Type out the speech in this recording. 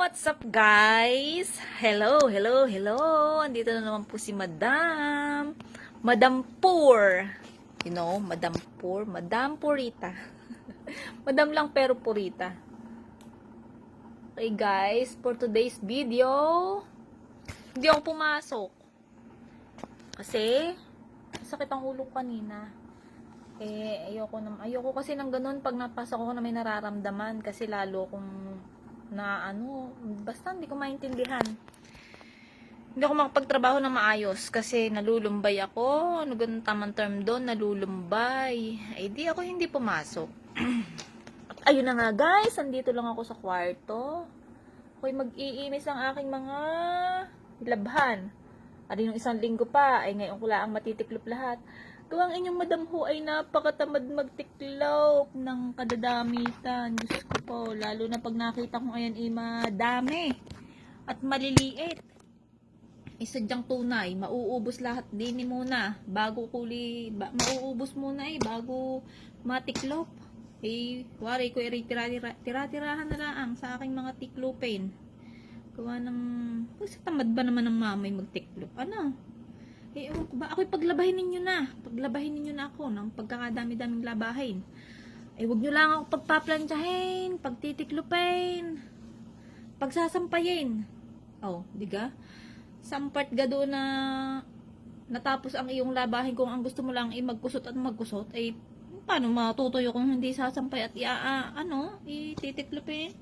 What's up guys? Hello, hello, hello. Andito na naman po si Madam. Madam Poor. You know, Madam Poor. Madam Purita. Madam lang pero Purita. Okay guys, for today's video, hindi ako pumasok. Kasi, sakit ang ulo ko kanina. Ayoko kasi ng ganun pag napasok ako na may nararamdaman. Kasi lalo kung basta hindi ko maintindihan. Hindi ako makapagtrabaho na maayos kasi nalulumbay ako. Ano ganun tamang term doon? Nalulumbay. Di ako hindi pumasok. At ayun na nga guys, andito lang ako sa kwarto. Ako'y mag-iimis ang aking mga labhan. At yung isang linggo pa, ngayon ko lang matitiklop lahat. Gawang inyong madam ho ay napakatamad magtiklop ng kadadamitan. Diyos ko po, lalo na pag nakita kong ayan madami at maliliit. Sadyang tunay, mauubos lahat din muna bago mauubos muna bago matiklop. Wari ko tira-tirahan na lang sa aking mga tiklopin. Gawa ng, kasi tamad ba naman ng mamay magtiklop? Ako'y paglabahin ninyo na. Paglabahin ninyo na ako ng pagkakadami-daming labahin. Wag nyo lang ako pagpaplansyahin, pagtitiklupin, pagsasampayin. Diga? Sampart gado na natapos ang iyong labahin kung ang gusto mo lang magkusot at magkusot, paano matutuyo kung hindi sasampay at ititiklupin?